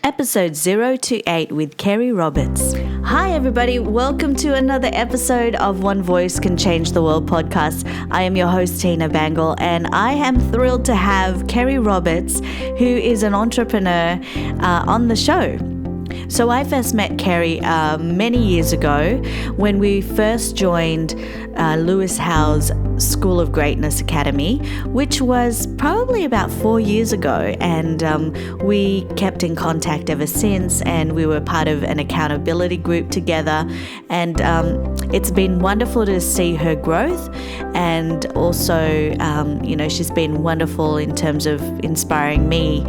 episode 028 with Keri Roberts. Hi everybody, welcome to another episode of One Voice Can Change the World podcast. I am your host Tina Bangel, and I am thrilled to have Keri Roberts, who is an entrepreneur, on the show. So I first met Keri many years ago when we first joined Lewis Howe's School of Greatness Academy, which was probably about 4 years ago, and we kept in contact ever since, and we were part of an accountability group together, and it's been wonderful to see her growth, and also she's been wonderful in terms of inspiring me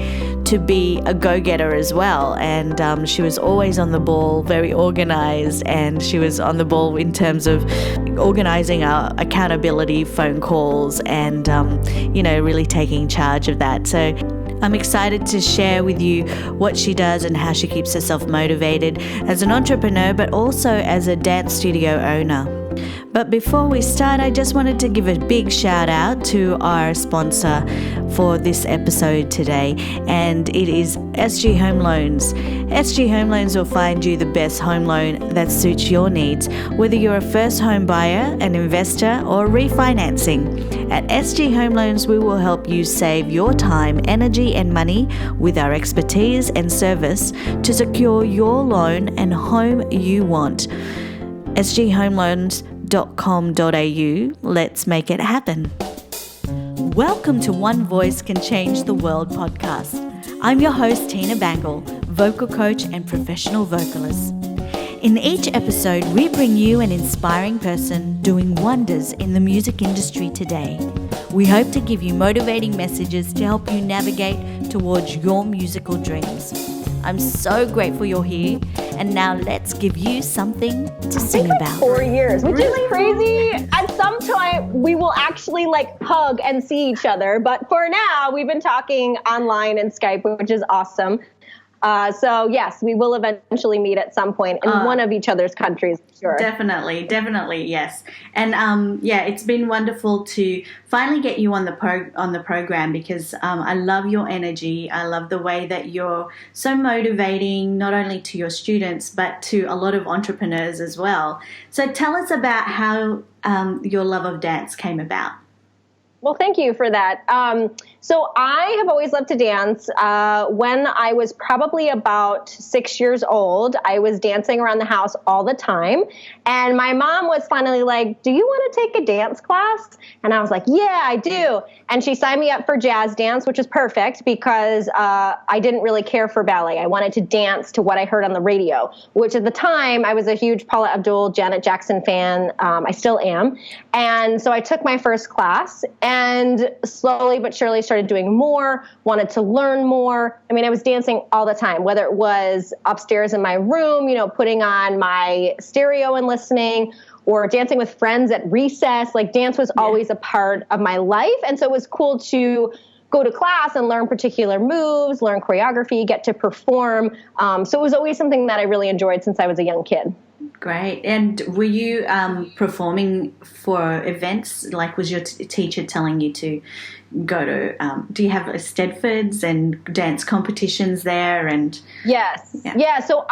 to be a go-getter as well, and she was always on the ball, very organized, and she was on the ball in terms of organizing our accountability phone calls and really taking charge of that. So I'm excited to share with you what she does and how she keeps herself motivated as an entrepreneur, but also as a dance studio owner. But before we start, I just wanted to give a big shout out to our sponsor for this episode today, and it is SG Home Loans. SG Home Loans will find you the best home loan that suits your needs, whether you're a first home buyer, an investor, or refinancing. At SG Home Loans, we will help you save your time, energy, and money with our expertise and service to secure your loan and home you want. sghomeloans.com.au. Let's make it happen. Welcome to One Voice Can Change the World podcast. I'm your host, Tina Bangel, vocal coach and professional vocalist. In each episode, we bring you an inspiring person doing wonders in the music industry today. We hope to give you motivating messages to help you navigate towards your musical dreams. I'm so grateful you're here, and now let's give you something to sing about. 4 years, which is crazy. At some time, we will actually hug and see each other, but for now, we've been talking online and Skype, which is awesome. So yes, we will eventually meet at some point in one of each other's countries, sure. Definitely, yes. And it's been wonderful to finally get you on the program because I love your energy. I love the way that you're so motivating, not only to your students but to a lot of entrepreneurs as well. So tell us about how your love of dance came about. Well, thank you for that. So I have always loved to dance. When I was probably about 6 years old, I was dancing around the house all the time. And my mom was finally like, do you want to take a dance class? And I was like, yeah, I do. And she signed me up for jazz dance, which was perfect because I didn't really care for ballet. I wanted to dance to what I heard on the radio, which at the time I was a huge Paula Abdul, Janet Jackson fan. I still am. And so I took my first class and slowly but surely started doing more, wanted to learn more. I mean, I was dancing all the time, whether it was upstairs in my room, putting on my stereo and listening, or dancing with friends at recess. Dance was always a part of my life. And so it was cool to go to class and learn particular moves, learn choreography, get to perform. So it was always something that I really enjoyed since I was a young kid. Great. And were you performing for events? Was your teacher telling you to go to, do you have Stedfords and dance competitions there? And Yes. Yeah. So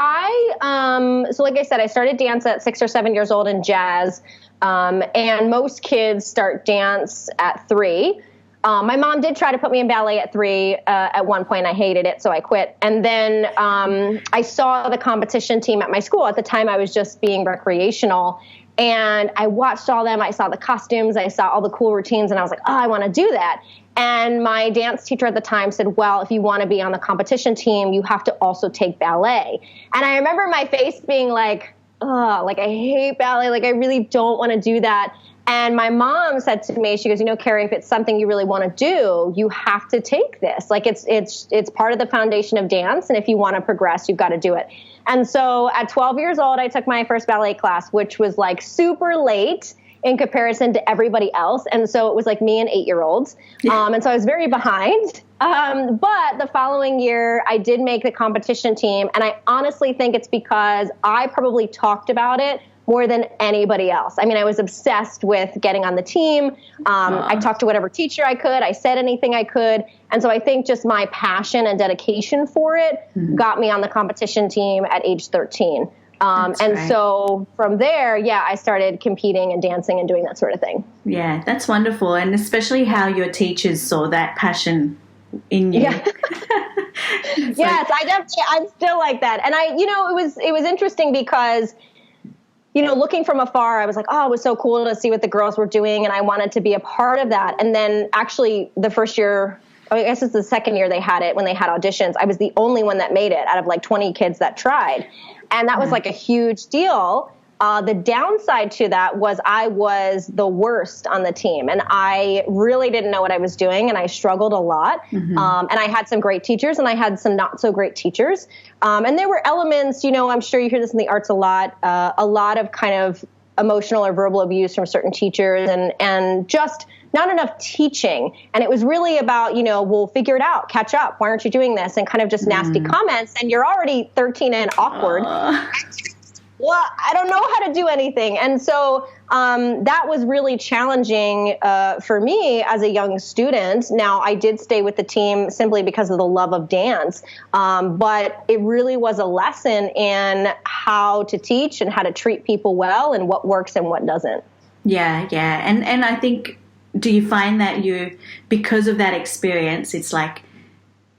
like I said, I started dance at 6 or 7 years old in jazz. And most kids start dance at 3. My mom did try to put me in ballet at 3 at one point. I hated it, so I quit. And then I saw the competition team at my school. At the time, I was just being recreational. And I watched all them. I saw the costumes. I saw all the cool routines. And I was like, oh, I want to do that. And my dance teacher at the time said, well, if you want to be on the competition team, you have to also take ballet. And I remember my face being like, oh, I hate ballet. I really don't want to do that. And my mom said to me, she goes, Keri, if it's something you really want to do, you have to take this. It's part of the foundation of dance. And if you want to progress, you've got to do it. And so at 12 years old, I took my first ballet class, which was super late in comparison to everybody else. And so it was me and 8-year-olds. And so I was very behind. But the following year, I did make the competition team. And I honestly think it's because I probably talked about it more than anybody else. I mean, I was obsessed with getting on the team. I talked to whatever teacher I could. I said anything I could. And so I think just my passion and dedication for it got me on the competition team at age 13. So from there, I started competing and dancing and doing that sort of thing. Yeah, that's wonderful. And especially how your teachers saw that passion in you. Yeah. Yes, I'm still like that. And it was interesting because, looking from afar, I was like, oh, it was so cool to see what the girls were doing. And I wanted to be a part of that. And then actually the first year, I guess it's the second year they had it, when they had auditions, I was the only one that made it out of like 20 kids that tried. And that was like a huge deal. The downside to that was I was the worst on the team, and I really didn't know what I was doing, and I struggled a lot. And I had some great teachers, and I had some not so great teachers. And there were elements, I'm sure you hear this in the arts a lot of kind of emotional or verbal abuse from certain teachers, and just not enough teaching. And it was really about, we'll figure it out, catch up. Why aren't you doing this? And kind of just nasty comments. And you're already 13 and awkward. Well, I don't know how to do anything. And so that was really challenging for me as a young student. Now, I did stay with the team simply because of the love of dance. But it really was a lesson in how to teach and how to treat people well and what works and what doesn't. Yeah. And I think, do you find that because of that experience, it's like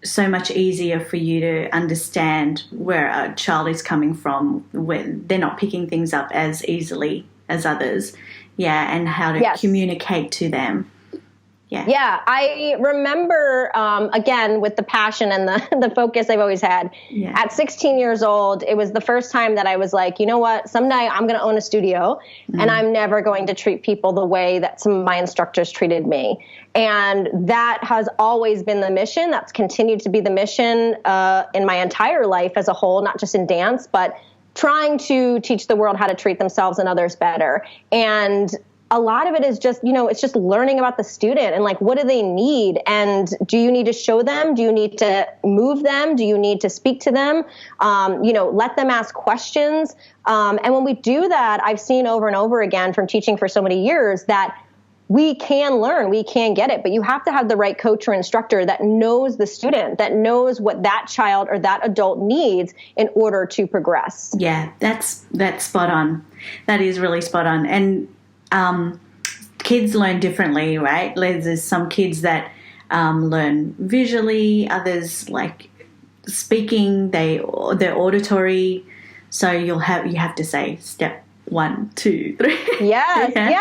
so much easier for you to understand where a child is coming from when they're not picking things up as easily as others, and how to communicate to them. Yeah, I remember, again, with the passion and the focus I've always had, at 16 years old, it was the first time that I was like, you know what, someday I'm going to own a studio, and I'm never going to treat people the way that some of my instructors treated me. And that has always been the mission. That's continued to be the mission in my entire life as a whole, not just in dance, but trying to teach the world how to treat themselves and others better. And a lot of it is just, it's just learning about the student and like, what do they need? And do you need to show them? Do you need to move them? Do you need to speak to them? Let them ask questions. And when we do that, I've seen over and over again from teaching for so many years that we can learn, we can get it, but you have to have the right coach or instructor that knows the student, that knows what that child or that adult needs in order to progress. Yeah, that's spot on. That is really spot on. And kids learn differently, right? There's some kids that learn visually, others like speaking, they're auditory. So you have to say step 1, 2, 3. Yes. And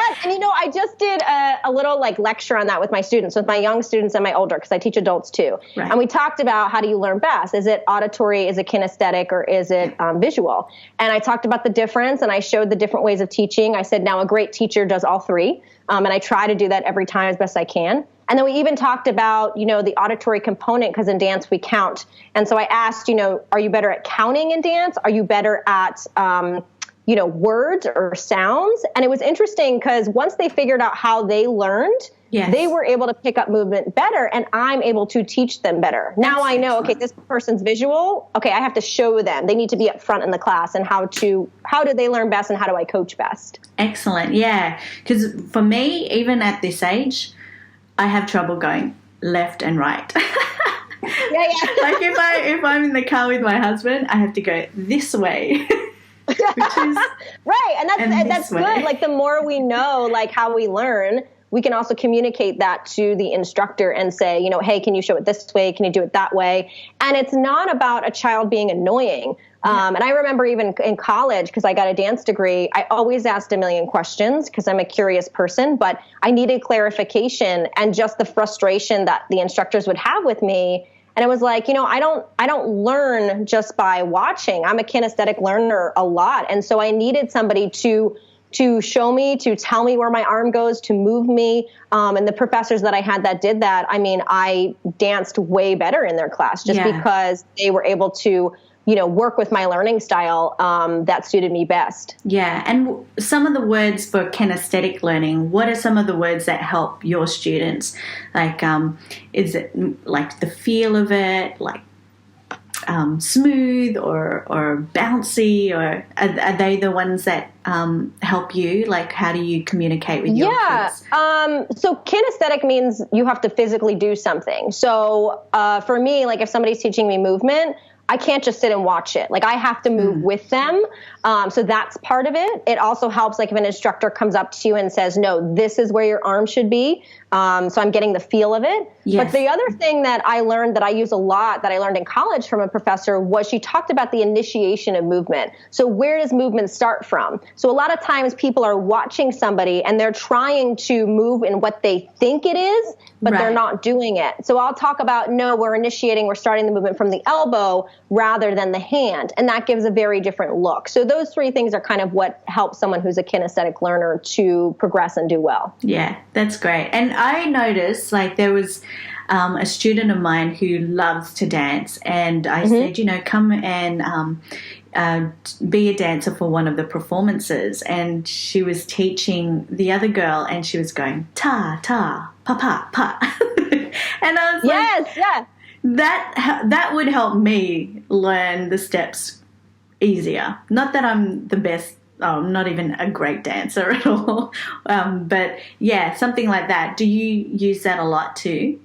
I just did a little like lecture on that with my students, with my young students and my older, because I teach adults too. Right. And we talked about, how do you learn best? Is it auditory? Is it kinesthetic? Or is it visual? And I talked about the difference, and I showed the different ways of teaching. I said, now a great teacher does all three. And I try to do that every time as best I can. And then we even talked about, the auditory component, because in dance we count. And so I asked, are you better at counting in dance? Are you better at words or sounds? And it was interesting because once they figured out how they learned, they were able to pick up movement better, and I'm able to teach them better. Now I know, okay, this person's visual. Okay, I have to show them. They need to be up front in the class, and how do they learn best, and how do I coach best? Excellent. Yeah. Because for me, even at this age, I have trouble going left and right. Like if I'm in the car with my husband, I have to go this way. Which is, right, and that's good. Like the more we know, like how we learn, we can also communicate that to the instructor and say, hey, can you show it this way? Can you do it that way? And it's not about a child being annoying. And I remember even in college, because I got a dance degree, I always asked a million questions because I'm a curious person, but I needed clarification, and just the frustration that the instructors would have with me. And it was like, I don't learn just by watching. I'm a kinesthetic learner a lot. And so I needed somebody to show me, to tell me where my arm goes, to move me. And the professors that I had that did that, I danced way better in their class just because they were able to, work with my learning style that suited me best. Yeah. And some of the words for kinesthetic learning, what are some of the words that help your students? Like, is it like the feel of it? Like, smooth or bouncy, or are they the ones that help you? Like, how do you communicate with your kids? So kinesthetic means you have to physically do something. So for me, like if somebody's teaching me movement, I can't just sit and watch it. Like I have to move with them. So that's part of it. It also helps, like if an instructor comes up to you and says, no, this is where your arm should be. So I'm getting the feel of it. Yes. But the other thing that I learned that I use a lot, that I learned in college from a professor, was she talked about the initiation of movement. So where does movement start from? So a lot of times people are watching somebody and they're trying to move in what they think it is, but they're not doing it. So I'll talk about, no, we're starting the movement from the elbow rather than the hand. And that gives a very different look. So those three things are kind of what helps someone who's a kinesthetic learner to progress and do well. Yeah, that's great. And I noticed, like, there was a student of mine who loves to dance, and I said, come and be a dancer for one of the performances. And she was teaching the other girl, and she was going ta ta pa pa pa, and I was that would help me learn the steps easier. Not that I'm the best. I'm not even a great dancer at all. But yeah, something like that. Do you use that a lot too?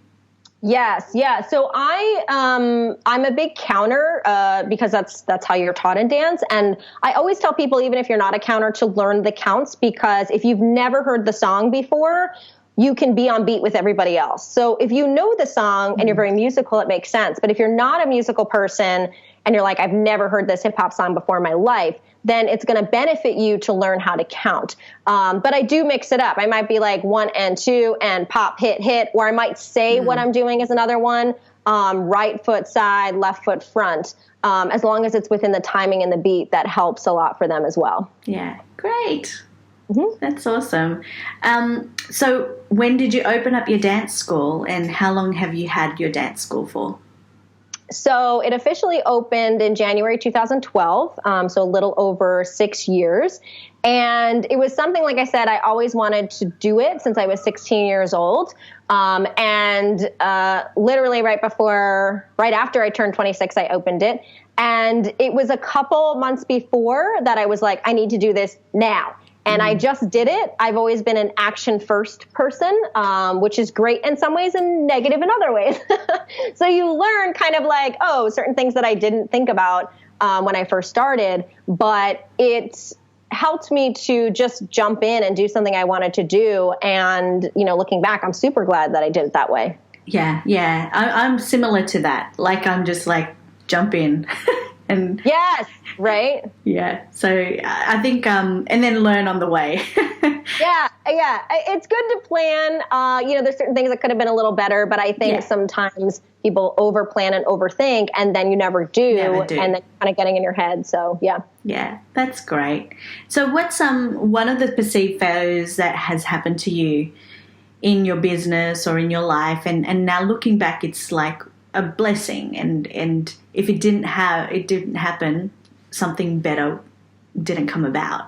Yes. Yeah. So I'm a big counter, because that's how you're taught in dance. And I always tell people, even if you're not a counter, to learn the counts, because if you've never heard the song before, you can be on beat with everybody else. So if you know the song and you're very musical, it makes sense. But if you're not a musical person and you're like, I've never heard this hip hop song before in my life, then it's going to benefit you to learn how to count. But I do mix it up. I might be like 1 and 2 and pop, hit, or I might say what I'm doing is another one, right foot side, left foot front. As long as it's within the timing and the beat, that helps a lot for them as well. Yeah, great. That's awesome. So when did you open up your dance school, and how long have you had your dance school for? So it officially opened in January 2012, so a little over 6 years. And it was something, like I said, I always wanted to do it since I was 16 years old. And literally right after I turned 26, I opened it. And it was a couple months before that I was like, I need to do this now. And I just did it. I've always been an action-first person, which is great in some ways and negative in other ways. So you learn kind of like, certain things that I didn't think about when I first started, but it helped me to just jump in and do something I wanted to do. And, looking back, I'm super glad that I did it that way. Yeah. I'm similar to that. Like, I'm just like, jump in. And yes, right? Yeah. So I think, and then learn on the way. Yeah. It's good to plan. There's certain things that could have been a little better, but I think sometimes people overplan and overthink, and then you never do. And then kind of getting in your head. So, yeah. Yeah, that's great. So what's one of the perceived failures that has happened to you in your business or in your life, and now looking back, it's like a blessing, and if it didn't happen, something better didn't come about?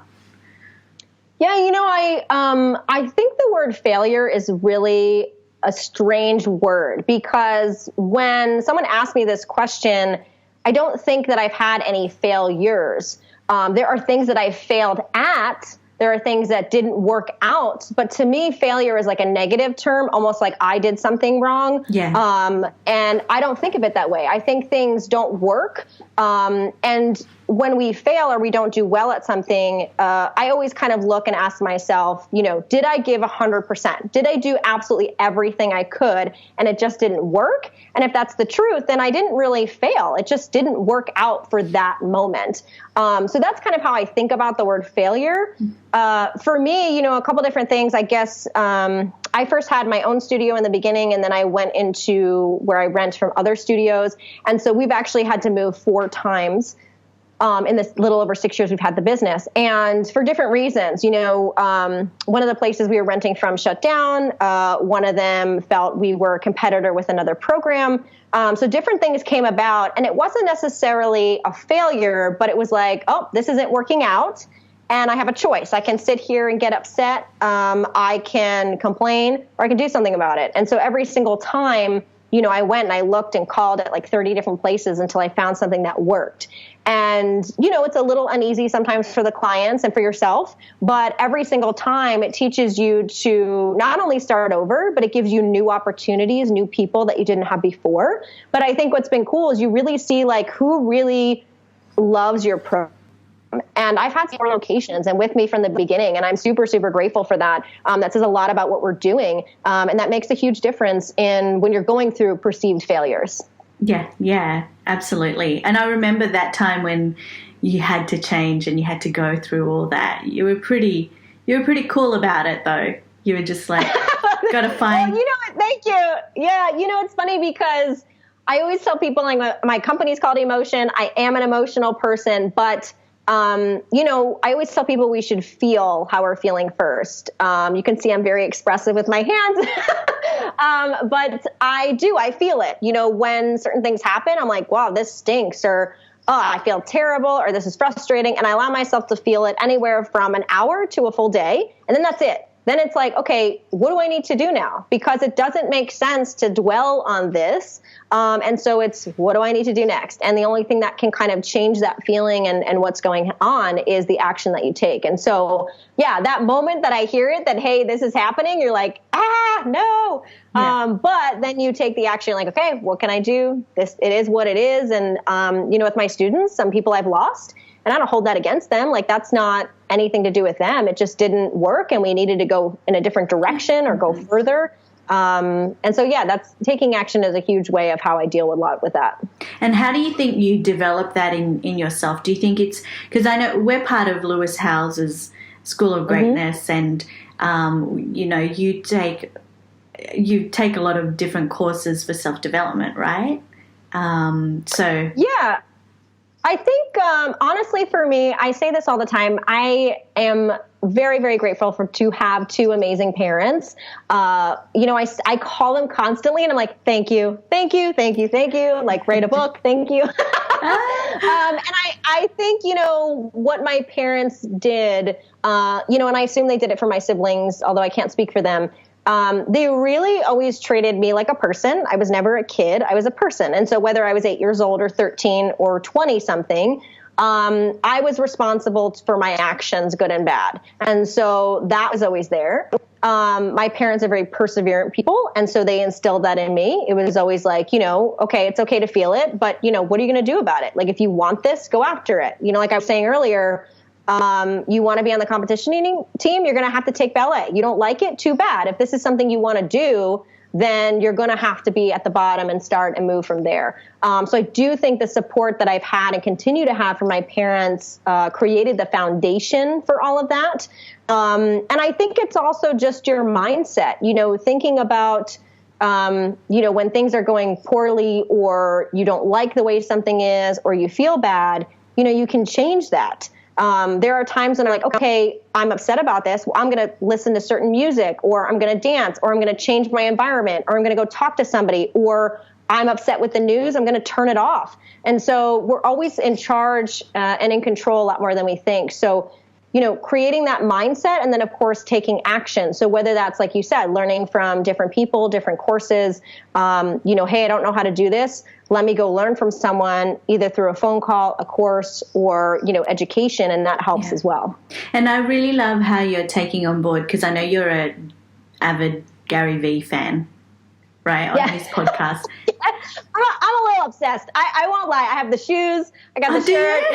Yeah, I think the word failure is really a strange word, because when someone asks me this question, I don't think that I've had any failures. There are things that I've failed at. There are things that didn't work out. But to me, failure is like a negative term, almost like I did something wrong. Yeah. And I don't think of it that way. I think things don't work. And when we fail or we don't do well at something, I always kind of look and ask myself, did I give 100%? Did I do absolutely everything I could and it just didn't work? And if that's the truth, then I didn't really fail. It just didn't work out for that moment. So that's kind of how I think about the word failure. For me, a couple different things. I guess I first had my own studio in the beginning, and then I went into where I rent from other studios. And so we've actually had to move 4 times in this little over 6 years we've had the business, and for different reasons. One of the places we were renting from shut down. One of them felt we were a competitor with another program. So different things came about, and it wasn't necessarily a failure, but it was like, this isn't working out, and I have a choice. I can sit here and get upset. I can complain, or I can do something about it. And so every single time, I went and I looked and called at like 30 different places until I found something that worked. And, it's a little uneasy sometimes for the clients and for yourself, but every single time it teaches you to not only start over, but it gives you new opportunities, new people that you didn't have before. But I think what's been cool is you really see like who really loves your program. And I've had 4 locations and with me from the beginning, and I'm super, super grateful for that. That says a lot about what we're doing. And that makes a huge difference in when you're going through perceived failures. Yeah, absolutely. And I remember that time when you had to change and you had to go through all that. You were pretty cool about it, though. You were just like, got to find. Well, thank you. Yeah, it's funny because I always tell people like my company's called Emotion. I am an emotional person, but I always tell people we should feel how we're feeling first. You can see I'm very expressive with my hands, but I feel it. When certain things happen, I'm like, wow, this stinks, or oh, I feel terrible, or this is frustrating. And I allow myself to feel it anywhere from an hour to a full day. And then that's it. Then it's like, okay, what do I need to do now? Because it doesn't make sense to dwell on this. And so it's, what do I need to do next? And the only thing that can kind of change that feeling and what's going on is the action that you take. And so, yeah, that moment that I hear it, that, hey, this is happening, you're like, no. Yeah. But then you take the action, like, okay, what can I do? It is what it is. And, with my students, some people I've lost, and I don't hold that against them. Like, that's not anything to do with them. It just didn't work, and we needed to go in a different direction or go further. And so, yeah, that's taking action is a huge way of how I deal a lot with that. And how do you think you develop that in yourself? Do you think it's, because I know we're part of Lewis Howes's School of Greatness, and, you take a lot of different courses for self-development, right? Yeah. I think, honestly, for me, I say this all the time. I am very, very grateful to have 2 amazing parents. I call them constantly and I'm like, thank you. Like, write a book. Thank you. And I think, what my parents did, and I assume they did it for my siblings, although I can't speak for them. They really always treated me like a person. I was never a kid. I was a person. And so whether I was 8 years old or 13 or 20 something, I was responsible for my actions, good and bad. And so that was always there. My parents are very perseverant people. And so they instilled that in me. It was always like, okay, it's okay to feel it, but what are you going to do about it? Like, if you want this, go after it. Like I was saying earlier, you want to be on the competition team, you're going to have to take ballet. You don't like it? Too bad. If this is something you want to do, then you're going to have to be at the bottom and start and move from there. So I do think the support that I've had and continue to have from my parents created the foundation for all of that. And I think it's also just your mindset, thinking about, when things are going poorly, or you don't like the way something is, or you feel bad, you can change that. There are times when I'm like, okay, I'm upset about this. Well, I'm going to listen to certain music, or I'm going to dance, or I'm going to change my environment, or I'm going to go talk to somebody, or I'm upset with the news. I'm going to turn it off. And so we're always in charge and in control a lot more than we think. So, creating that mindset, and then of course taking action. So whether that's, like you said, learning from different people, different courses, hey, I don't know how to do this. Let me go learn from someone, either through a phone call, a course, or, education, and that helps as well. And I really love how you're taking on board, because I know you're an avid Gary Vee fan, right, on his podcast. I'm a little obsessed. I won't lie. I have the shoes. I got the shirt.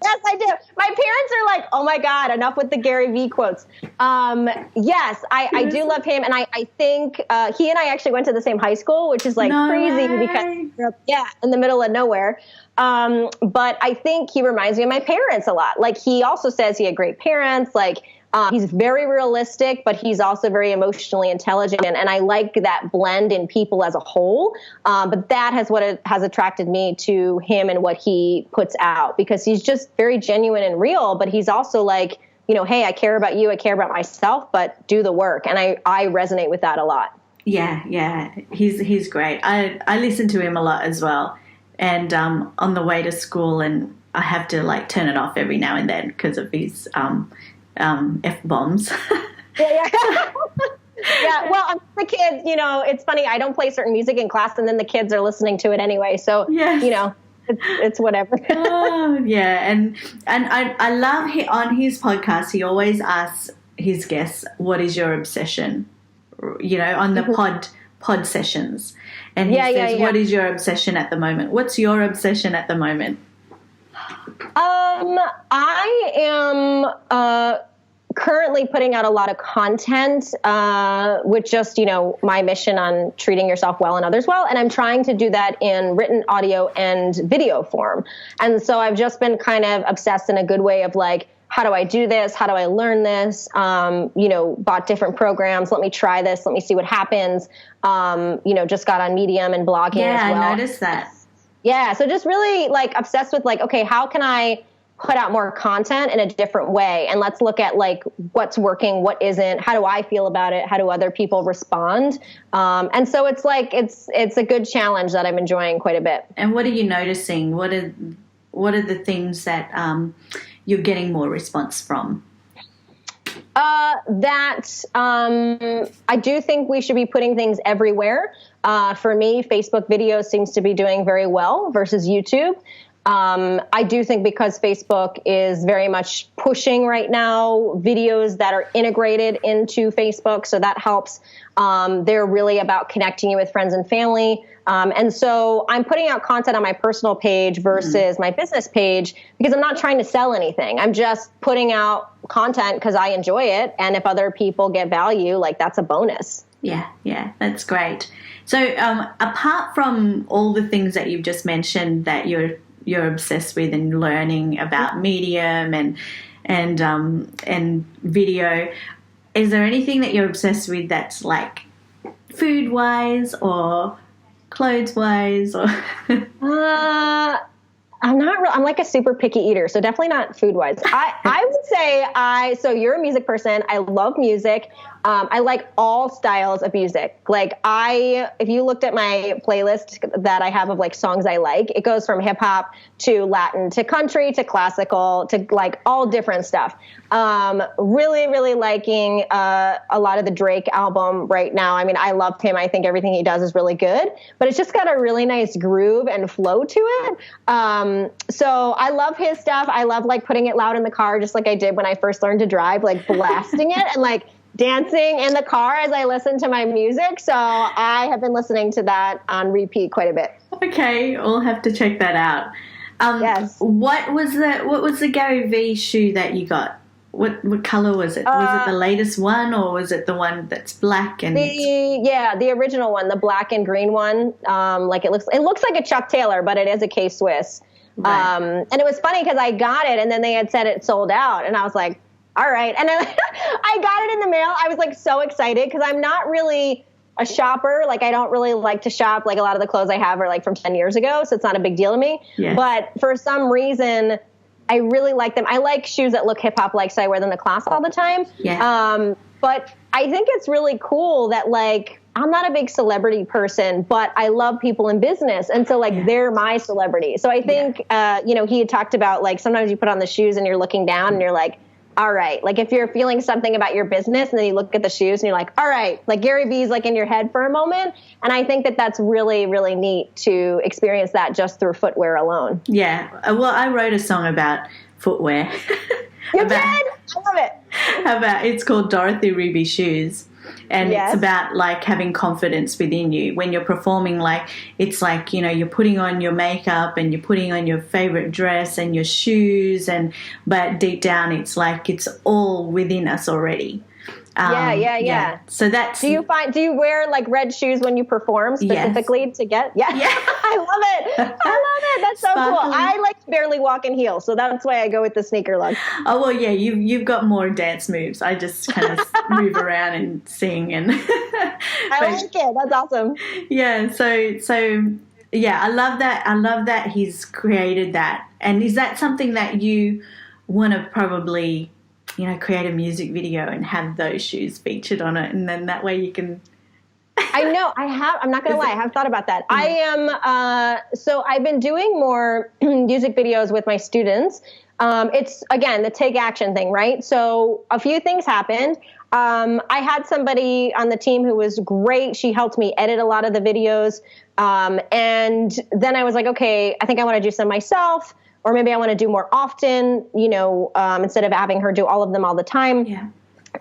Yes, I do. My parents are like, oh my God, enough with the Gary Vee quotes. Yes, I do love him. And I think he and I actually went to the same high school, which is crazy because, in the middle of nowhere. But I think he reminds me of my parents a lot. Like, he also says he had great parents. He's very realistic, but he's also very emotionally intelligent. And I like that blend in people as a whole. But that has attracted me to him and what he puts out, because he's just very genuine and real. But he's also like, hey, I care about you. I care about myself, but do the work. And I resonate with that a lot. Yeah. He's great. I listen to him a lot as well. And on the way to school, and I have to turn it off every now and then because of his F-bombs. Yeah. Yeah, well, the kids, it's funny. I don't play certain music in class, and then the kids are listening to it anyway. So, Yes. it's whatever. Oh, yeah. And I love on his podcast, he always asks his guests, what is your obsession? On the pod sessions. And he says, what is your obsession at the moment? What's your obsession at the moment? I am currently putting out a lot of content with just, my mission on treating yourself well and others well. And I'm trying to do that in written audio and video form. And so I've just been kind of obsessed in a good way of like, how do I do this? How do I learn this? Bought different programs. Let me try this. Let me see what happens. Just got on Medium and blogging as well. I noticed that. Yeah. So just really like obsessed with like, okay, how can I put out more content in a different way? And let's look at like what's working, what isn't, how do I feel about it? How do other people respond? And so it's like, it's a good challenge that I'm enjoying quite a bit. And what are you noticing? What are the things that you're getting more response from? I do think we should be putting things everywhere. For me, Facebook videos seems to be doing very well versus YouTube. I do think because Facebook is very much pushing right now videos that are integrated into Facebook, so that helps. They're really about connecting you with friends and family. And so I'm putting out content on my personal page versus my business page because I'm not trying to sell anything. I'm just putting out content because I enjoy it. And if other people get value, like that's a bonus. Yeah, that's great. So apart from all the things that you've just mentioned that you're obsessed with and learning about Medium and video, is there anything that you're obsessed with that's like food wise or clothes wise or I'm like a super picky eater, so definitely not food wise. I would say so you're a music person. I love music. I like all styles of music. Like if you looked at my playlist that I have of like songs I like, it goes from hip hop to Latin to country to classical to like all different stuff. Really, really liking a lot of the Drake album right now. I mean, I loved him. I think everything he does is really good, but it's just got a really nice groove and flow to it. So I love his stuff. I love like putting it loud in the car, just like I did when I first learned to drive, like blasting it and like dancing in the car as I listen to my music. So I have been listening to that on repeat quite a bit. Okay, we'll have to check that out. Yes. What was the Gary V shoe that you got? What color was it? Was it the latest one or was it the one that's black and the original one, the black and green one? Like it looks like a Chuck Taylor, but it is a K-Swiss. Right. And it was funny because I got it and then they had said it sold out and I was like, all right. And then I got it in the mail. I was like so excited because I'm not really a shopper. Like I don't really like to shop. Like a lot of the clothes I have are like from 10 years ago. So it's not a big deal to me. Yeah. But for some reason, I really like them. I like shoes that look hip hop like, so I wear them to class all the time. Yeah. But I think it's really cool that like, I'm not a big celebrity person, but I love people in business. And so like, they're my celebrity. So I think, he had talked about like, sometimes you put on the shoes and you're looking down and you're like, all right. Like if you're feeling something about your business and then you look at the shoes and you're like, all right, like Gary V's like in your head for a moment. And I think that that's really, really neat to experience that just through footwear alone. Yeah. Well, I wrote a song about footwear. You did? I love it. It's called Dorothy Ruby Shoes. And it's about like having confidence within you when you're performing. Like it's like, you're putting on your makeup and you're putting on your favorite dress and your shoes, but deep down it's like it's all within us already. Yeah. So that's. Do you wear like red shoes when you perform specifically to get? Yeah. I love it. That's so cool. I like barely walk in heels, so that's why I go with the sneaker look. Oh well, yeah. You've got more dance moves. I just kind of move around and sing and. I like it. That's awesome. Yeah. So yeah, I love that. I love that he's created that. And is that something that you want to probably? Create a music video and have those shoes featured on it, and then that way you can. I know. I'm not going to lie. I have thought about that. I am. So I've been doing more music videos with my students. It's again the take action thing, right? So a few things happened. I had somebody on the team who was great. She helped me edit a lot of the videos. And then I was like, okay, I think I want to do some myself, or maybe I want to do more often, instead of having her do all of them all the time. Yeah.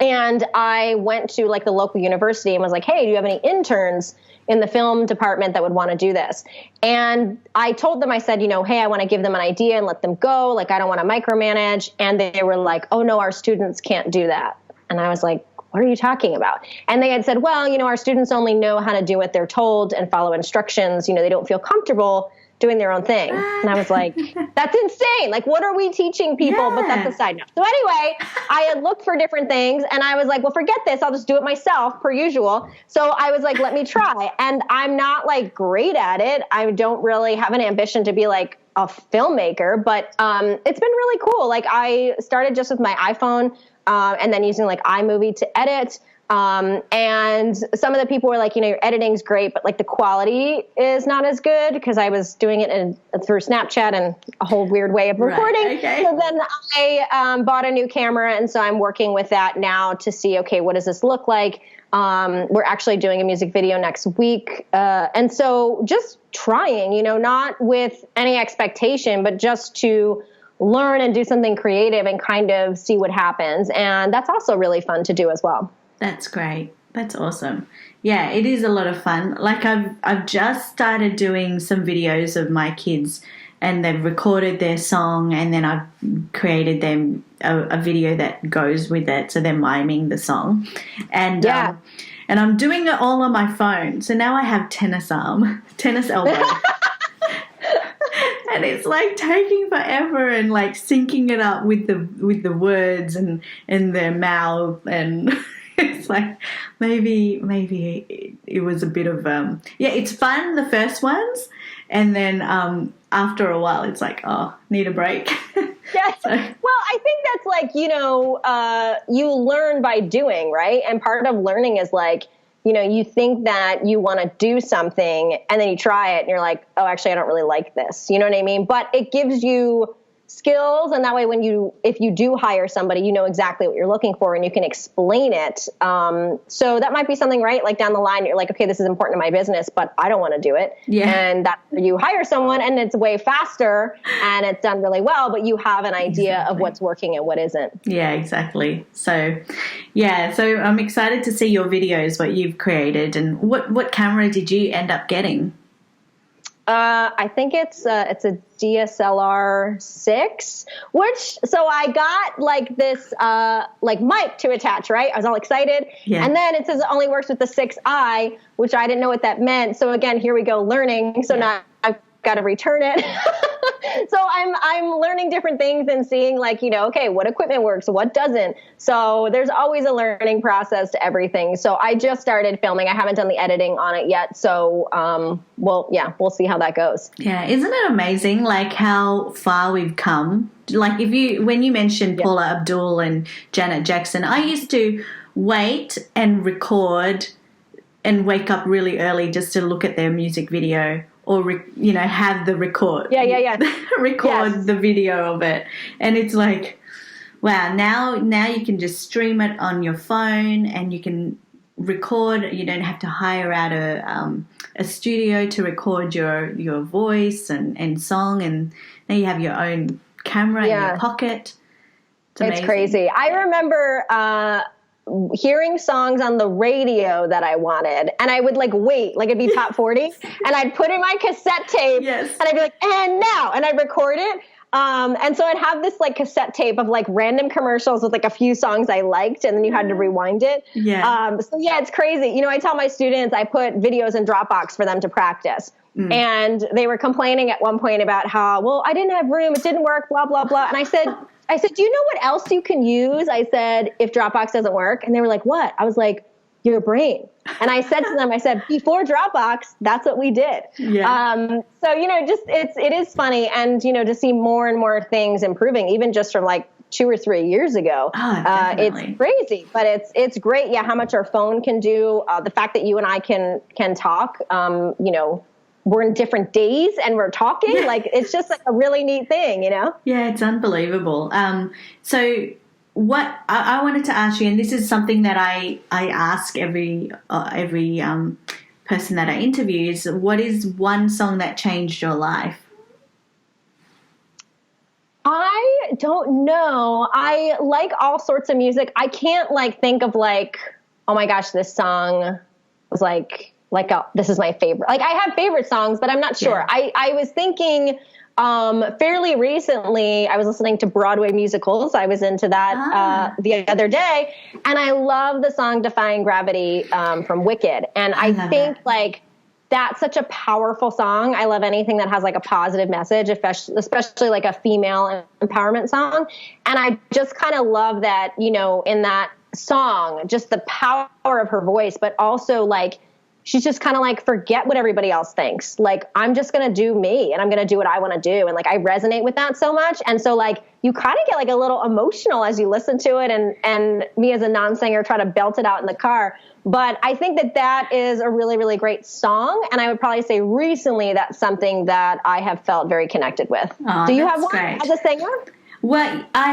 And I went to like the local university and was like, hey, do you have any interns in the film department that would want to do this? And I told them, I said, hey, I want to give them an idea and let them go. Like, I don't want to micromanage. And they were like, oh no, our students can't do that. And I was like, what are you talking about? And they had said, well, our students only know how to do what they're told and follow instructions. They don't feel comfortable doing their own thing. And I was like, that's insane. Like, what are we teaching people? Yeah. But that's a side note. So anyway, I had looked for different things and I was like, well, forget this. I'll just do it myself per usual. So I was like, let me try. And I'm not like great at it. I don't really have an ambition to be like a filmmaker, but it's been really cool. Like, I started just with my iPhone and then using like iMovie to edit. And some of the people were like, your editing's great, but like the quality is not as good because I was doing it through Snapchat and a whole weird way of recording. Right, okay. So then I bought a new camera, and so I'm working with that now to see, okay, what does this look like? We're actually doing a music video next week. And so just trying, not with any expectation, but just to learn and do something creative and kind of see what happens. And that's also really fun to do as well. That's great. That's awesome. Yeah, it is a lot of fun. Like, I've just started doing some videos of my kids, and they've recorded their song, and then I've created them a video that goes with it, so they're miming the song. And and I'm doing it all on my phone. So now I have tennis elbow. And it's like taking forever and like syncing it up with the words and in their mouth, and it's like maybe it was a bit of it's fun the first ones, and then after a while it's like, oh, need a break. Yeah. So. Well, I think that's like, you learn by doing, right? And part of learning is like, you think that you want to do something and then you try it and you're like, oh, actually, I don't really like this. You know what I mean? But it gives you skills, and that way if you do hire somebody, you know exactly what you're looking for and you can explain it. So that might be something, right? Like down the line, you're like, okay, this is important to my business, but I don't want to do it. Yeah. And that you hire someone and it's way faster and it's done really well, but you have an idea of what's working and what isn't. Yeah, exactly. So I'm excited to see your videos, what you've created, and what camera did you end up getting? I think it's a DSLR 6, so I got like this like mic to attach, right? I was all excited. Yeah. And then it says it only works with the 6i, which I didn't know what that meant. So again, here we go, learning. So now I've got to return it. So I'm learning different things and seeing like, okay, what equipment works, what doesn't. So there's always a learning process to everything. So I just started filming. I haven't done the editing on it yet. So, we'll see how that goes. Yeah. Isn't it amazing? Like how far we've come? Like when you mentioned Paula Abdul and Janet Jackson, I used to wait and record and wake up really early just to look at their music video. Or, have the record. Yeah. record the video of it. And it's like, wow, now you can just stream it on your phone and you can record. You don't have to hire out a studio to record your voice and song. And now you have your own camera in your pocket. It's crazy. I remember hearing songs on the radio that I wanted, and I would like wait, like it'd be top 40, and I'd put in my cassette tape, and I'd be like, and now, and I'd record it. And so I'd have this like cassette tape of like random commercials with like a few songs I liked, and then you had to rewind it. Yeah. It's crazy. I tell my students I put videos in Dropbox for them to practice. And they were complaining at one point about how, well, I didn't have room, it didn't work, blah, blah, blah. And I said, do you know what else you can use? I said, if Dropbox doesn't work. And they were like, what? I was like, your brain. And I said to them, before Dropbox, that's what we did. Yeah. It is funny. And, to see more and more things improving, even just from like 2 or 3 years ago. It's crazy, but it's great. Yeah. How much our phone can do. The fact that you and I can talk, we're in different days and we're talking, like, it's just like a really neat thing, Yeah, it's unbelievable. So what I wanted to ask you, and this is something that I ask every person that I interview, is what is one song that changed your life? I don't know. I like all sorts of music. I can't think of oh my gosh, this song was this is my favorite. Like, I have favorite songs, but I'm not sure. Yeah. I was thinking fairly recently, I was listening to Broadway musicals. I was into that the other day, and I love the song Defying Gravity from Wicked. And I think that's such a powerful song. I love anything that has a positive message, especially a female empowerment song. And I just kind of love that, in that song, just the power of her voice, but also she's just kind of forget what everybody else thinks. I'm just going to do me, and I'm going to do what I want to do. And I resonate with that so much. And so you kind of get a little emotional as you listen to it, and me as a non-singer try to belt it out in the car. But I think that is a really, really great song. And I would probably say recently that's something that I have felt very connected with. Oh, do you have one great. as a singer? Well, I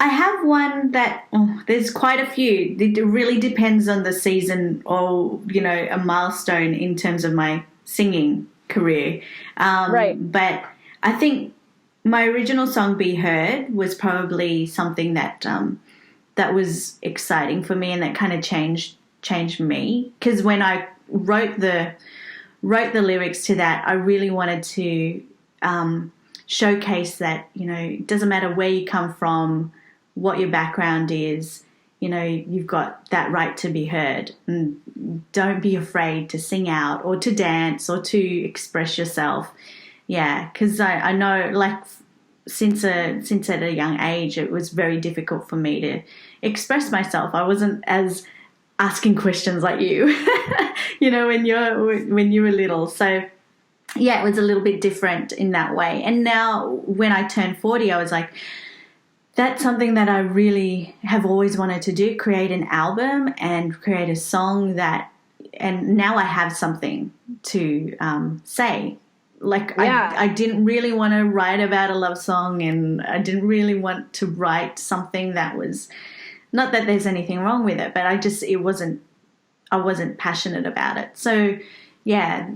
have one that there's quite a few. It really depends on the season or, a milestone in terms of my singing career. Right. But I think my original song, Be Heard, was probably something that that was exciting for me, and that kind of changed me. Because when I wrote the lyrics to that, I really wanted to showcase that, it doesn't matter where you come from, what your background is, you've got that right to be heard, and don't be afraid to sing out or to dance or to express yourself. Yeah, because I know, since at a young age, it was very difficult for me to express myself. I wasn't as asking questions like you, when you were little. So yeah, it was a little bit different in that way. And now when I turned 40, I was like, that's something that I really have always wanted to do, create an album and create a song and now I have something to say. I didn't really want to write about a love song, and I didn't really want to write something that was, not that there's anything wrong with it, but I wasn't passionate about it. So yeah,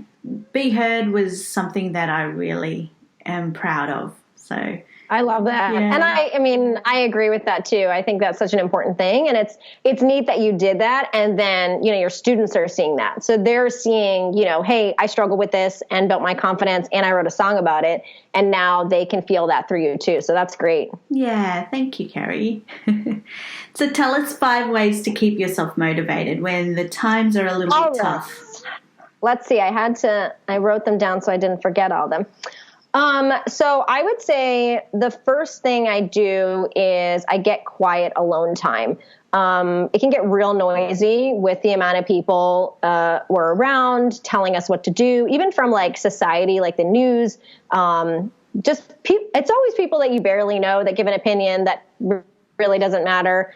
Be Heard was something that I really am proud of. So I love that. Yeah. And I agree with that too. I think that's such an important thing. And it's neat that you did that. And then, your students are seeing that. So they're seeing, hey, I struggle with this and built my confidence, and I wrote a song about it. And now they can feel that through you too. So that's great. Yeah. Thank you, Keri. So tell us 5 ways to keep yourself motivated when the times are a little bit tough. Let's see. I wrote them down so I didn't forget all of them. So I would say the first thing I do is I get quiet alone time. It can get real noisy with the amount of people we're around telling us what to do, even from society, the news. It's always people that you barely know that give an opinion that really doesn't matter.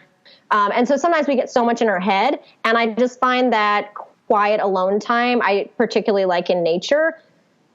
And so sometimes we get so much in our head, and I just find that quiet alone time, I particularly like in nature,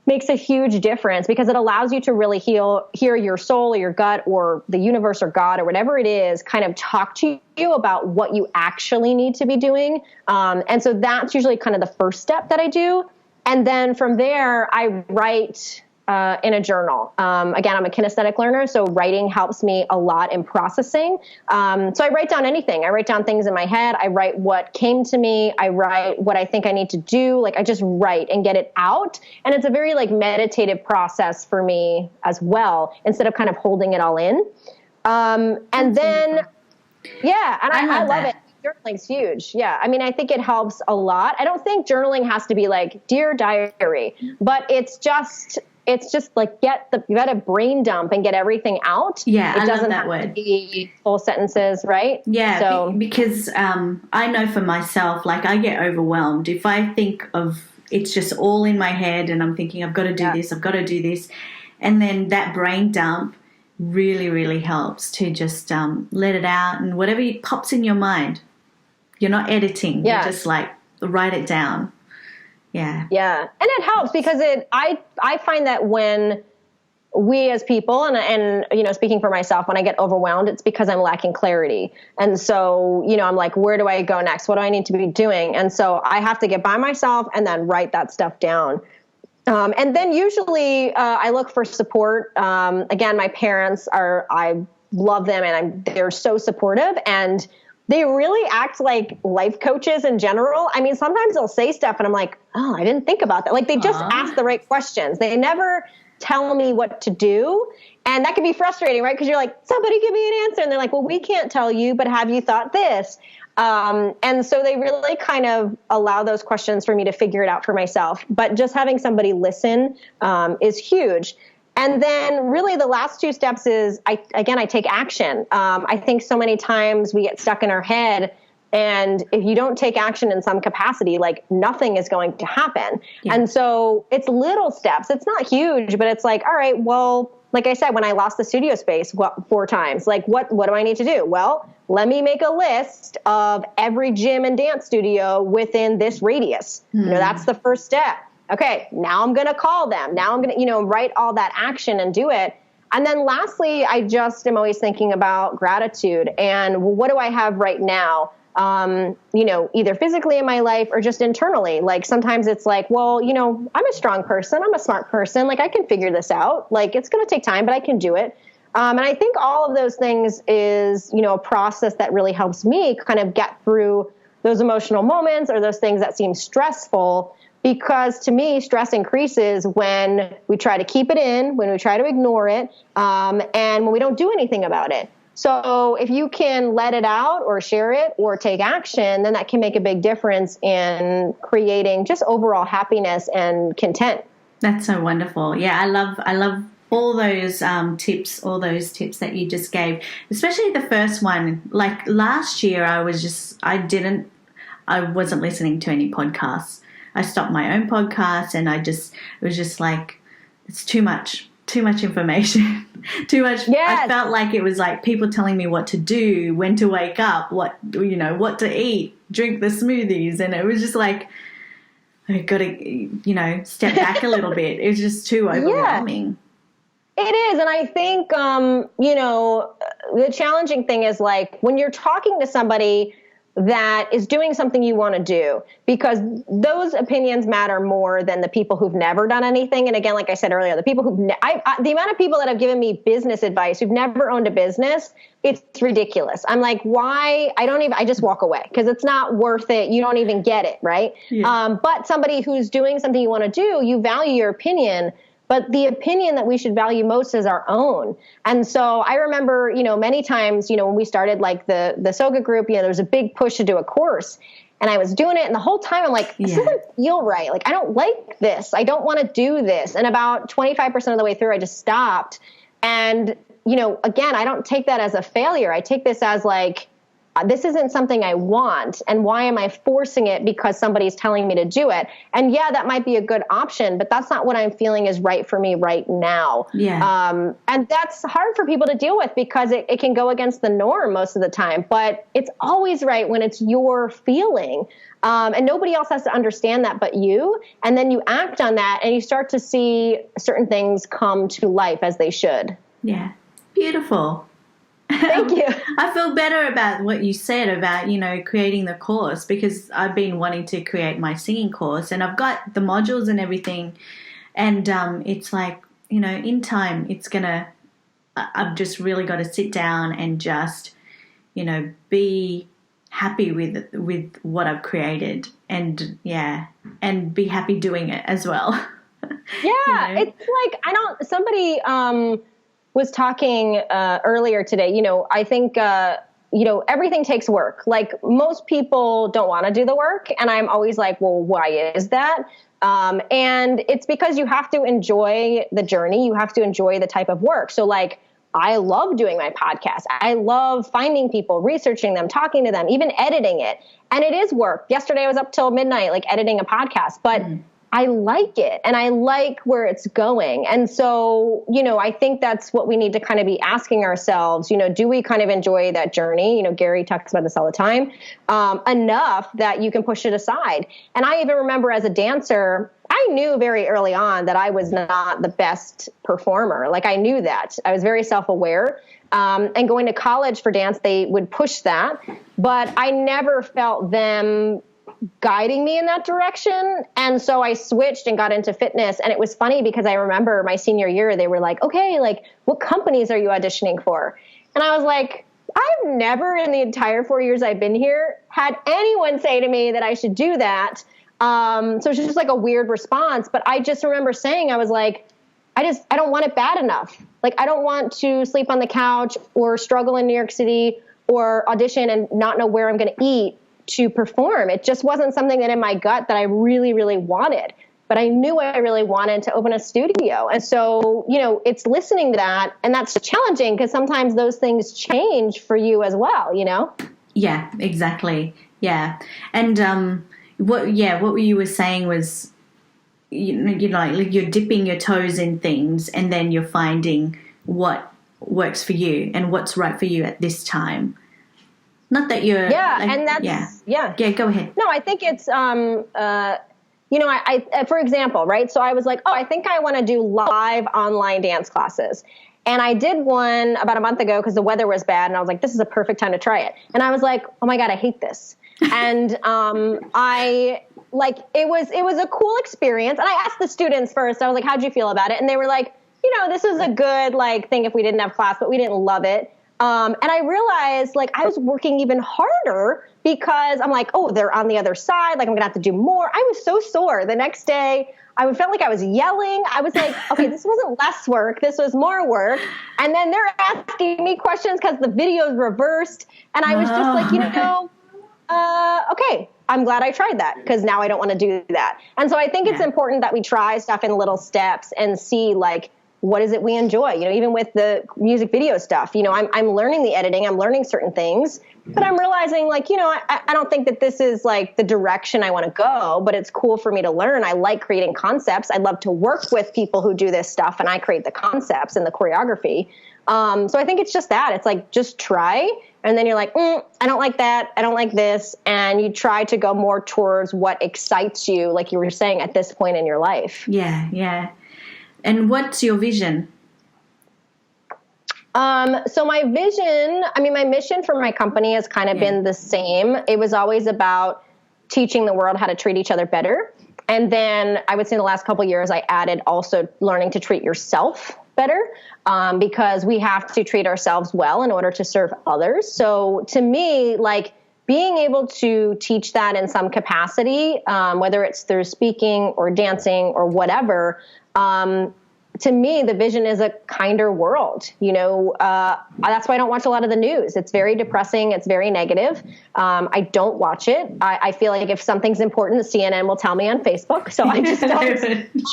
makes a huge difference, because it allows you to really hear your soul or your gut or the universe or God or whatever it is kind of talk to you about what you actually need to be doing. And so that's usually kind of the first step that I do. And then from there, I write in a journal. Again, I'm a kinesthetic learner, so writing helps me a lot in processing. So I write down anything. I write down things in my head. I write what came to me. I write what I think I need to do. I just write and get it out. And it's a very meditative process for me as well, instead of kind of holding it all in. And then, yeah, and I love it. Journaling's huge. Yeah. I think it helps a lot. I don't think journaling has to be Dear Diary, but it's just you got to brain dump and get everything out. Yeah, it doesn't have word. To be full sentences, right? Yeah, so, because I know for myself, I get overwhelmed. If I think of it's just all in my head and I'm thinking I've got to do this, I've got to do this, and then that brain dump really, really helps to just let it out, and whatever pops in your mind, you're not editing. Yeah. You're just write it down. Yeah. Yeah. And it helps because I find that when we as people, and speaking for myself, when I get overwhelmed, it's because I'm lacking clarity. And so, I'm like, where do I go next? What do I need to be doing? And so I have to get by myself and then write that stuff down. And then usually I look for support. Again, my parents I love them, and they're so supportive, and they really act like life coaches in general. I mean, sometimes they'll say stuff and I'm like, oh, I didn't think about that. Like, they just ask the right questions. They never tell me what to do. And that can be frustrating, right? Because you're like, somebody give me an answer. And they're like, well, we can't tell you, but have you thought this? And so they really kind of allow those questions for me to figure it out for myself. But just having somebody listen is huge. And then really the last two steps is, I take action. I think so many times we get stuck in our head, and if you don't take action in some capacity, like, nothing is going to happen. Yeah. And so it's little steps. It's not huge, but it's like, all right, well, like I said, when I lost the studio space 4 times, like, what do I need to do? Well, let me make a list of every gym and dance studio within this radius. That's the first step. Okay, now I'm going to call them. Now I'm going to, write all that action and do it. And then lastly, I just am always thinking about gratitude and what do I have right now? Either physically in my life or just internally. Like, sometimes it's like, well, I'm a strong person. I'm a smart person. Like, I can figure this out. Like, it's going to take time, but I can do it. And I think all of those things is, a process that really helps me kind of get through those emotional moments or those things that seem stressful. Because to me, stress increases when we try to keep it in, when we try to ignore it, and when we don't do anything about it. So if you can let it out or share it or take action, then that can make a big difference in creating just overall happiness and content. That's so wonderful. Yeah, I love all those tips that you just gave, especially the first one. Like, last year, I wasn't listening to any podcasts. I stopped my own podcast, and it was just like, it's too much information, too much. Yes. I felt like it was like people telling me what to do, when to wake up, what to eat, drink the smoothies. And it was just like, I got to, step back a little bit. It was just too overwhelming. Yeah. It is. And I think, the challenging thing is, like, when you're talking to somebody that is doing something you want to do, because those opinions matter more than the people who've never done anything. And again, like I said earlier, the people the amount of people that have given me business advice who've never owned a business, it's ridiculous. I'm like, why? I just walk away, because it's not worth it. You don't even get it. Right. Yeah. But somebody who's doing something you want to do, you value your opinion. But the opinion that we should value most is our own. And so I remember, many times, when we started like the Soga group, there was a big push to do a course, and I was doing it. And the whole time I'm like, this doesn't feel right. Like, I don't like this. I don't want to do this. And about 25% of the way through, I just stopped. And, again, I don't take that as a failure. I take this as like, this isn't something I want, and why am I forcing it because somebody's telling me to do it? And yeah, that might be a good option, but that's not what I'm feeling is right for me right now. Yeah. And that's hard for people to deal with, because it can go against the norm most of the time, but it's always right when it's your feeling. And nobody else has to understand that but you. And then you act on that, and you start to see certain things come to life as they should. Yeah. Beautiful. Thank you. I feel better about what you said about, creating the course, because I've been wanting to create my singing course, and I've got the modules and everything. And it's like, in time, I've just really got to sit down and just, be happy with what I've created, and be happy doing it as well. Yeah. It's like, somebody, was talking earlier today, I think, everything takes work. Like, most people don't want to do the work. And I'm always like, well, why is that? And it's because you have to enjoy the journey. You have to enjoy the type of work. So, like, I love doing my podcast. I love finding people, researching them, talking to them, even editing it. And it is work. Yesterday I was up till midnight, like, editing a podcast, but I like it, and I like where it's going. And so, I think that's what we need to kind of be asking ourselves, do we kind of enjoy that journey? Gary talks about this all the time, enough that you can push it aside. And I even remember as a dancer, I knew very early on that I was not the best performer. Like, I knew that. I was very self-aware. And going to college for dance, they would push that, but I never felt them guiding me in that direction. And so I switched and got into fitness. And it was funny because I remember my senior year, they were like, okay, like, what companies are you auditioning for? And I was like, I've never in the entire 4 years I've been here had anyone say to me that I should do that. So it's just like a weird response. But I just remember saying, I was like, I don't want it bad enough. Like, I don't want to sleep on the couch or struggle in New York City or audition and not know where I'm going to eat to perform. It just wasn't something that in my gut that I really, really wanted. But I knew I really wanted to open a studio. And so, it's listening to that. And that's challenging because sometimes those things change for you as well, Yeah, exactly. Yeah. And what you were saying was, like you're dipping your toes in things and then you're finding what works for you and what's right for you at this time. Not that you're... Yeah, like, and that's... Yeah. Yeah, go ahead. No, I think it's... I for example, right? So I was like, I think I want to do live online dance classes. And I did one about a month ago because the weather was bad. And I was like, this is a perfect time to try it. And I was like, oh my God, I hate this. And it was a cool experience. And I asked the students first, I was like, how'd you feel about it? And they were like, this was a good thing if we didn't have class, but we didn't love it. And I realized I was working even harder because I'm like, they're on the other side. I'm going to have to do more. I was so sore. The next day, I felt like I was yelling. I was like, okay, this wasn't less work. This was more work. And then they're asking me questions because the video's reversed. And I was just like, okay, I'm glad I tried that because now I don't want to do that. And so I think it's important that we try stuff in little steps and see what is it we enjoy? Even with the music video stuff, I'm learning the editing, I'm learning certain things, but I'm realizing I don't think that this is the direction I want to go, but it's cool for me to learn. I like creating concepts. I love to work with people who do this stuff and I create the concepts and the choreography. So I think it's just that. It's just try. And then you're like, I don't like that. I don't like this. And you try to go more towards what excites you, like you were saying, at this point in your life. Yeah, yeah. And what's your vision? So my vision, my mission for my company has kind of been the same. It was always about teaching the world how to treat each other better. And then I would say in the last couple of years, I added also learning to treat yourself better, because we have to treat ourselves well in order to serve others. So to me, being able to teach that in some capacity, whether it's through speaking or dancing or whatever, to me, the vision is a kinder world. That's why I don't watch a lot of the news. It's very depressing. It's very negative. I don't watch it. I feel like if something's important, the CNN will tell me on Facebook. So I just don't.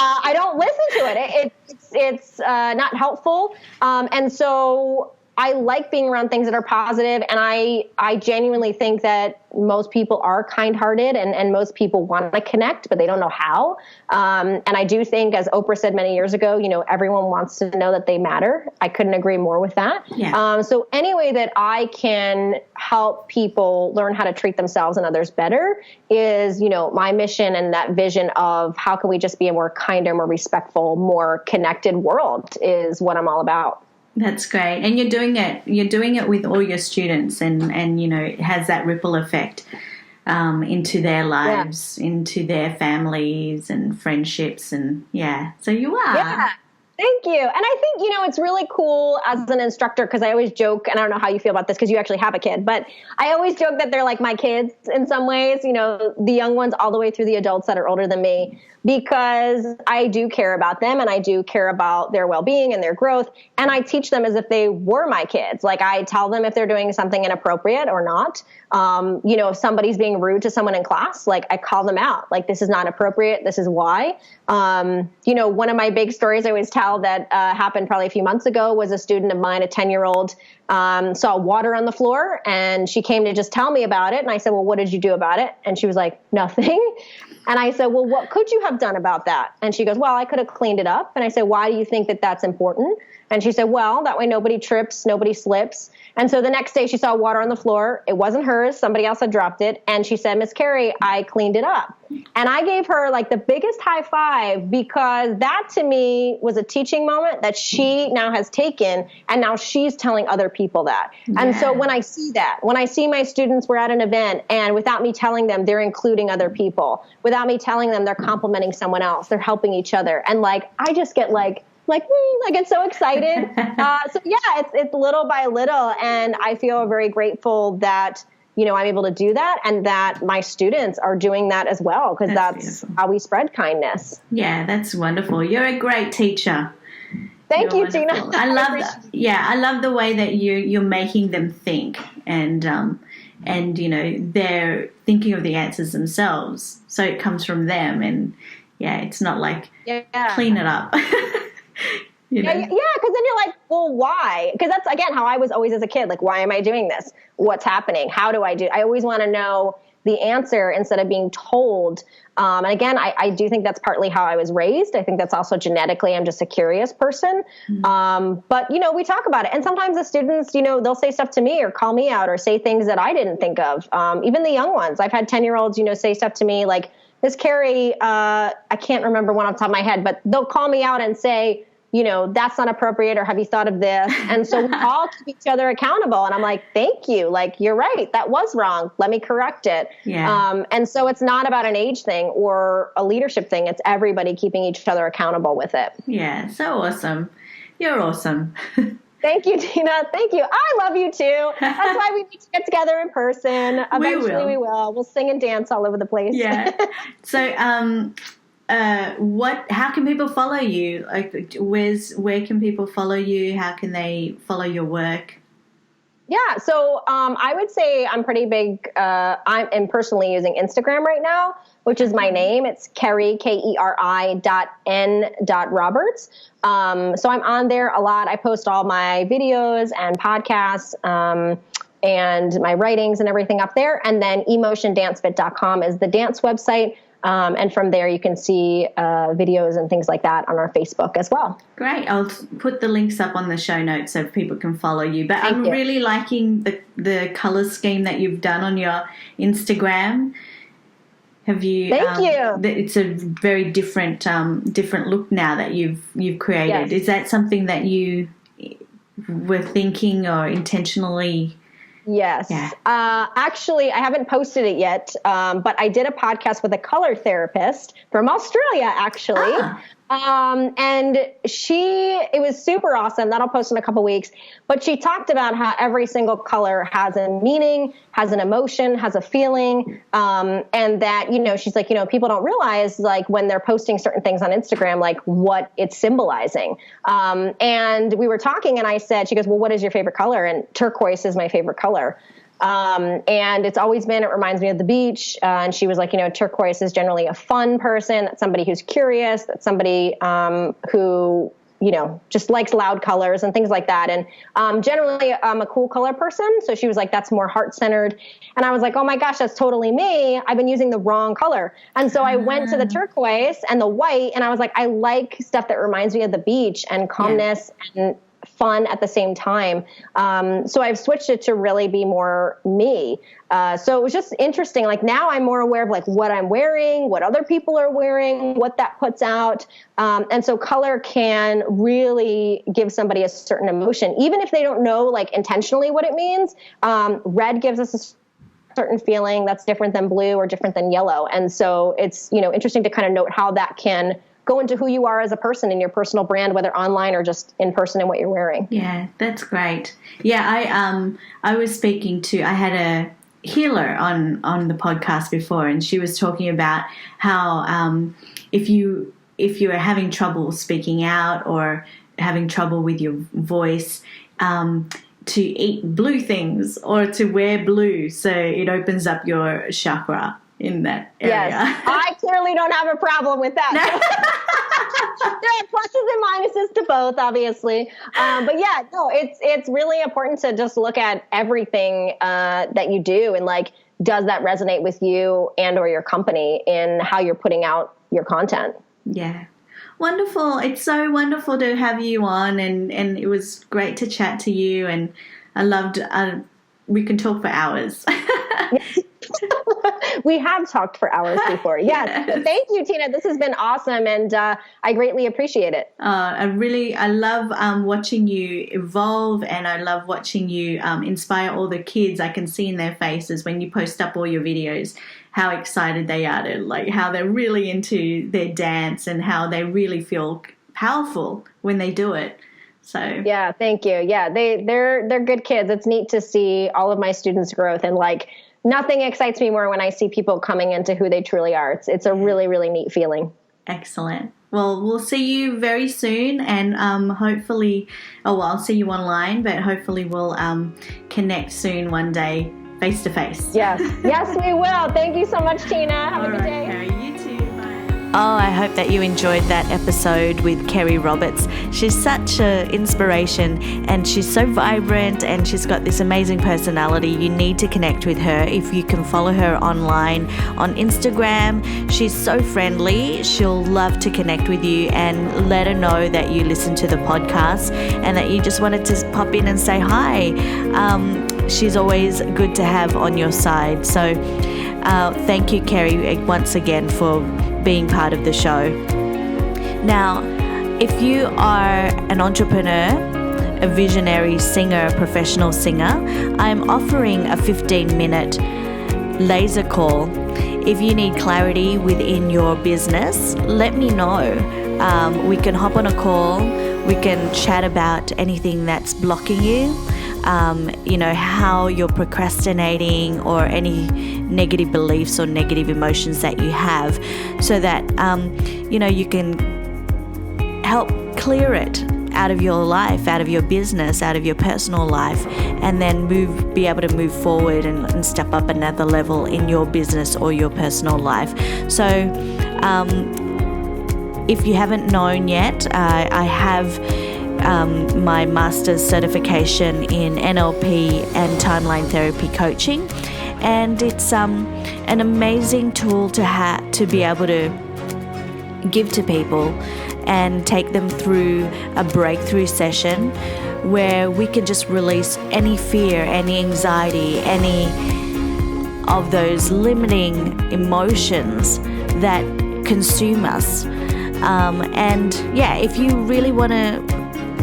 I don't listen to it. It's not helpful. And so I like being around things that are positive, and I genuinely think that most people are kind-hearted and most people want to connect, but they don't know how. And I do think, as Oprah said many years ago, everyone wants to know that they matter. I couldn't agree more with that. Yeah. So any way that I can help people learn how to treat themselves and others better is, my mission and that vision of how can we just be a more kinder, more respectful, more connected world is what I'm all about. That's great. And you're doing it with all your students and it has that ripple effect into their lives, into their families and friendships and so you are. Yeah. Thank you. And I think, it's really cool as an instructor because I always joke, and I don't know how you feel about this because you actually have a kid, but I always joke that they're like my kids in some ways, the young ones all the way through the adults that are older than me, because I do care about them and I do care about their well-being and their growth. And I teach them as if they were my kids. I tell them if they're doing something inappropriate or not. If somebody's being rude to someone in class, I call them out. This is not appropriate. This is why. One of my big stories I always tell that happened probably a few months ago was a student of mine, a 10-year-old, saw water on the floor and she came to just tell me about it. And I said, well, what did you do about it? And she was like, nothing. And I said, well, what could you have done about that? And she goes, well, I could have cleaned it up. And I said, why do you think that that's important? And she said, well, that way nobody trips, nobody slips. And so the next day she saw water on the floor. It wasn't hers. Somebody else had dropped it. And she said, Miss Keri, I cleaned it up. And I gave her like the biggest high five, because that to me was a teaching moment that she now has taken. And now she's telling other people that. Yeah. And so when I see that, when I see my students were at an event and without me telling them, they're including other people, without me telling them, they're complimenting someone else, they're helping each other. And like, I just get I get so excited. So yeah, it's little by little. And I feel very grateful that, you know, I'm able to do that, and that my students are doing that as well, because that's how we spread kindness. Yeah, that's wonderful. You're a great teacher. Thank you, Tina. I love that. Yeah, I love the way that you're making them think, and you know, they're thinking of the answers themselves. So it comes from them, and yeah, it's not like clean it up. You know? Yeah, because then you're like, well, why? Because that's, again, how I was always as a kid. Like, why am I doing this? What's happening? How do I do it? I always want to know the answer instead of being told. And again, I do think that's partly how I was raised. I think that's also genetically, I'm just a curious person. Mm-hmm. But, you know, we talk about it. And sometimes the students, you know, they'll say stuff to me or call me out or say things that I didn't think of. Even the young ones. I've had 10-year-olds, you know, say stuff to me like, Miss Keri, I can't remember one off the top of my head, but they'll call me out and say, you know, that's not appropriate, or have you thought of this? And so we all keep each other accountable. And I'm like, thank you. Like, you're right. That was wrong. Let me correct it. Yeah. And so it's not about an age thing or a leadership thing. It's everybody keeping each other accountable with it. Yeah. So awesome. You're awesome. Thank you, Tina. Thank you. I love you too. That's why we need to get together in person. Eventually we will. We'll sing and dance all over the place. Yeah. So, how can people follow you? Like, where can people follow you? How can they follow your work? Yeah, so I would say I'm pretty big. I'm personally using Instagram right now, which is my name. It's Keri, KERI.N.Roberts. So I'm on there a lot. I post all my videos and podcasts and my writings and everything up there. And then emotiondancefit.com is the dance website. And from there, you can see videos and things like that on our Facebook as well. Great. I'll put the links up on the show notes so people can follow you. But I'm really liking the color scheme that you've done on your Instagram. Have you? Thank you. It's a very different look now that you've created. Yes. Is that something that you were thinking or intentionally? Yes. Yeah. Actually, I haven't posted it yet, but I did a podcast with a color therapist from Australia, actually. And it was super awesome. That'll post in a couple weeks. But she talked about how every single color has a meaning, has an emotion, has a feeling. And that, you know, she's like, you know, people don't realize, like, when they're posting certain things on Instagram, like what it's symbolizing. And we were talking and she goes, well, what is your favorite color? And turquoise is my favorite color. And it's always been, it reminds me of the beach. And she was like, you know, turquoise is generally a fun person. That's somebody who's curious. That's somebody, who, you know, just likes loud colors and things like that. And, generally I'm a cool color person. So she was like, that's more heart-centered. And I was like, oh my gosh, that's totally me. I've been using the wrong color. And so I went to the turquoise and the white, and I was like, I like stuff that reminds me of the beach and calmness and fun at the same time. So I've switched it to really be more me. So it was just interesting. Like, now I'm more aware of like what I'm wearing, what other people are wearing, what that puts out. And so color can really give somebody a certain emotion, even if they don't know like intentionally what it means. Red gives us a certain feeling that's different than blue or different than yellow. And so it's, you know, interesting to kind of note how that can go into who you are as a person in your personal brand, whether online or just in person and what you're wearing. Yeah, that's great. Yeah, I was speaking to, I had a healer on the podcast before, and she was talking about how if you are having trouble speaking out or having trouble with your voice, to eat blue things or to wear blue, so it opens up your chakra in that area. Yes, I clearly don't have a problem with that. There are pluses and minuses to both, obviously. But yeah, no, it's really important to just look at everything that you do and like does that resonate with you and or your company in how you're putting out your content? Yeah. Wonderful. It's so wonderful to have you on, and it was great to chat to you, and I loved we can talk for hours. We have talked for hours before. Yes. So thank you, Tina. This has been awesome, and I greatly appreciate it. I love watching you evolve, and I love watching you inspire all the kids. I can see in their faces when you post up all your videos how excited they are to, like, how they're really into their dance and how they really feel powerful when they do it. So yeah, thank you. Yeah, they're good kids. It's neat to see all of my students' growth, and like, nothing excites me more when I see people coming into who they truly are. It's a really, really neat feeling. Excellent. Well, we'll see you very soon, and hopefully, I'll see you online, but hopefully we'll connect soon one day, face to face. Yes, yes, we will. Thank you so much, Tina. Have a good day. Keri, you too. Oh, I hope that you enjoyed that episode with Keri Roberts. She's such an inspiration, and she's so vibrant, and she's got this amazing personality. You need to connect with her. If you can follow her online on Instagram, she's so friendly. She'll love to connect with you, and let her know that you listen to the podcast and that you just wanted to pop in and say hi. She's always good to have on your side. So thank you, Keri, once again for being part of the show. Now, if you are an entrepreneur, a visionary singer, a professional singer, I'm offering a 15-minute laser call. If you need clarity within your business, let me know. We can hop on a call. We can chat about anything that's blocking you. How you're procrastinating, or any negative beliefs or negative emotions that you have, so that, you can help clear it out of your life, out of your business, out of your personal life, and then be able to move forward and step up another level in your business or your personal life. So, if you haven't known yet, I have my master's certification in NLP and timeline therapy coaching, and it's an amazing tool to be able to give to people and take them through a breakthrough session where we can just release any fear, any anxiety, any of those limiting emotions that consume us. If you really want to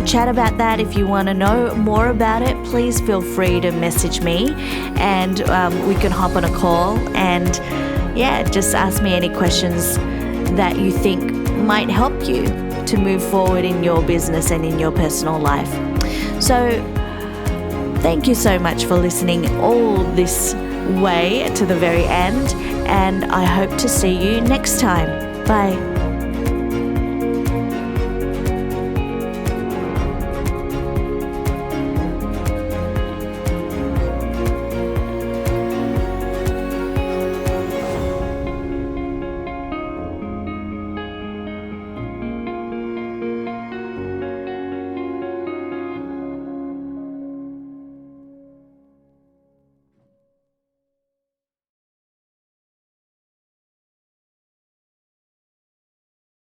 chat about that, if you want to know more about it, please feel free to message me, and we can hop on a call and just ask me any questions that you think might help you to move forward in your business and in your personal life. So thank you so much for listening all this way to the very end, and I hope to see you next time. Bye.